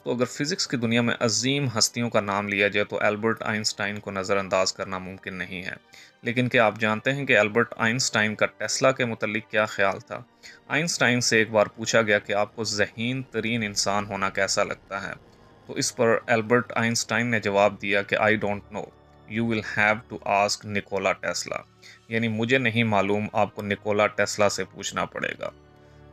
दोस्तों, अगर फिज़िक्स की दुनिया में अज़ीम हस्तियों का नाम लिया जाए तो एल्बर्ट आइंस्टाइन को नज़रअंदाज करना मुमकिन नहीं है। लेकिन क्या आप जानते हैं कि एल्बर्ट आइंस्टाइन का टेस्ला के मुतल्लिक क्या ख़्याल था? आइंस्टाइन से एक बार पूछा गया कि आपको ज़हीन तरीन इंसान होना कैसा लगता है? तो इस पर एल्बर्ट आइंस्टाइन ने जवाब दिया कि I don't know, you will have to ask Nikola Tesla. यानी मुझे नहीं मालूम, आपको निकोला टेस्ला से पूछना पड़ेगा।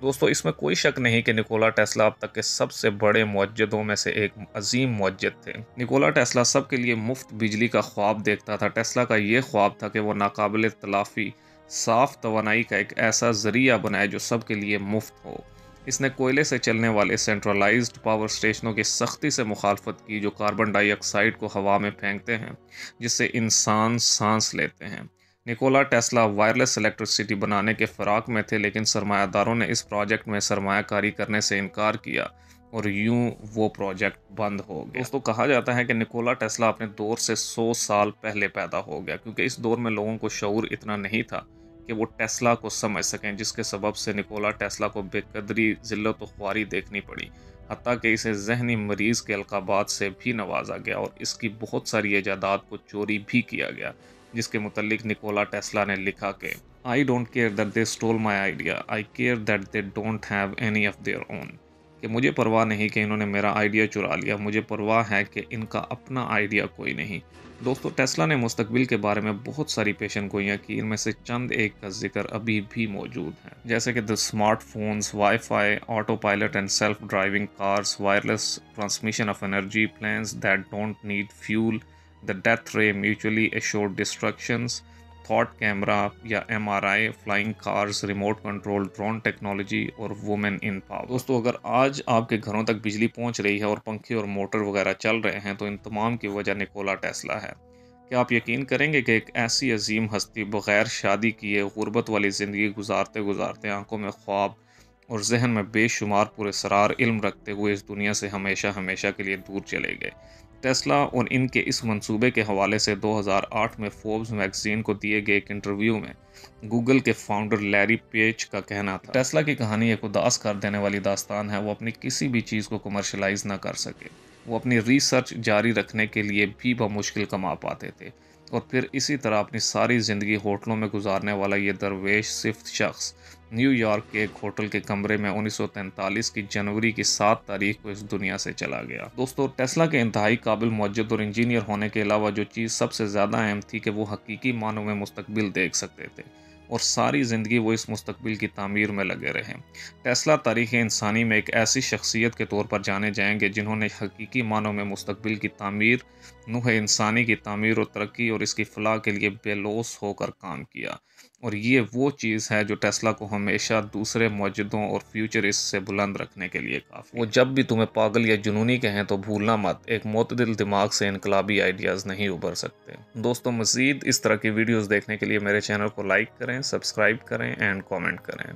दोस्तों, इसमें कोई शक नहीं कि निकोला टेस्ला अब तक के सबसे बड़े मुअज्जिदों में से एक अजीम मुअज्जिद थे। निकोला टेस्ला सबके लिए मुफ्त बिजली का ख्वाब देखता था। टेस्ला का ये ख्वाब था कि वो नाकाबिल तलाफ़ी साफ तवानाई का एक ऐसा ज़रिया बनाए जो सबके लिए मुफ्त हो। इसने कोयले से चलने वाले सेंट्रलाइज्ड पावर स्टेशनों की सख्ती से मुखालफत की जो कार्बन डाइऑक्साइड को हवा में फेंकते हैं, जिससे इंसान सांस लेते हैं। निकोला टेस्ला वायरलेस इलेक्ट्रिसिटी बनाने के फ़िराक में थे, लेकिन सरमायादारों ने इस प्रोजेक्ट में सरमायाकारी करने से इनकार किया और यूं वो प्रोजेक्ट बंद हो गया। दोस्तों, कहा जाता है कि निकोला टेस्ला अपने दौर से 100 साल पहले पैदा हो गया, क्योंकि इस दौर में लोगों को शऊर इतना नहीं था कि वो टेस्ला को समझ सकें, जिसके सबब से निकोला टेस्ला को बेकदरी, ज़िल्लत व ख्वारी देखनी पड़ी। हत्ता कि इसे जहनी मरीज़ के अलकाबात से भी नवाजा गया और इसकी बहुत सारी ईजादात को चोरी भी किया गया, जिसके मुतल्लिक निकोला टेस्ला ने लिखा कि I don't care that they stole my idea, I care that they don't have any of their own. कि मुझे परवाह नहीं कि इन्होंने मेरा आइडिया चुरा लिया, मुझे परवाह है कि इनका अपना आइडिया कोई नहीं। दोस्तों, टेस्ला ने मुस्तकबिल के बारे में बहुत सारी पेशन गोइयाँ की। इनमें से चंद एक का जिक्र अभी भी मौजूद है, जैसे कि the smartphones, wifi, autopilot and self driving cars, wireless transmission of energy, planes that don't need fuel, the death ray mutually assured destructions, thought camera या MRI, flying cars, remote control drone technology और women in power. दोस्तों, अगर आज आपके घरों तक बिजली पहुंच रही है और पंखे और मोटर वगैरह चल रहे हैं, तो इन तमाम की वजह निकोला टेस्ला है। क्या आप यकीन करेंगे कि एक ऐसी अजीम हस्ती बग़ैर शादी किए गुर्बत वाली ज़िंदगी गुजारते गुजारते आंखों में ख्वाब और जहन में बेशुमार पुरस्रार इल्म रखते हुए इस दुनिया से हमेशा हमेशा के लिए दूर चले गए? टेस्ला और इनके इस मंसूबे के हवाले से 2008 में फोर्ब्स मैगजीन को दिए गए एक इंटरव्यू में गूगल के फाउंडर लैरी पेज का कहना था, टेस्ला की कहानी एक उदास कर देने वाली दास्तान है। वो अपनी किसी भी चीज़ को कमर्शलाइज ना कर सके। वो अपनी रिसर्च जारी रखने के लिए भी बमुश्किल कमा पाते थे, और फिर इसी तरह अपनी सारी ज़िंदगी होटलों में गुजारने वाला ये दरवेश सिफ्त शख्स न्यूयॉर्क के एक होटल के कमरे में 1943 की जनवरी की 7 तारीख को इस दुनिया से चला गया। दोस्तों, टेस्ला के इंतहाई काबिल मौजूद और इंजीनियर होने के अलावा जो चीज़ सबसे ज़्यादा अहम थी कि वो हकीकी मानों में मुस्तकबिल देख सकते थे, और सारी ज़िंदगी वो इस मुस्तकबिल की तामीर में लगे रहे। टेस्ला तारीख़ इंसानी में एक ऐसी शख्सियत के तौर पर जाने जाएंगे जिन्होंने हकीकी मानों में मुस्तकबिल की तामीर, नूह इंसानी की तामीर और तरक्की और इसकी फलाह के लिए बेलौस होकर काम किया। और ये वो चीज़ है जो टेस्ला को हमेशा दूसरे मौजूदों और फ्यूचरिस्ट से बुलंद रखने के लिए काफ़ी। वो जब भी तुम्हें पागल या जुनूनी कहें तो भूलना मत, एक मोतदिल दिमाग से इनकलाबी आइडियाज़ नहीं उभर सकते। दोस्तों, मज़ीद इस तरह की वीडियोज़ देखने के लिए मेरे चैनल को लाइक करें, सब्सक्राइब करें एंड कॉमेंट करें।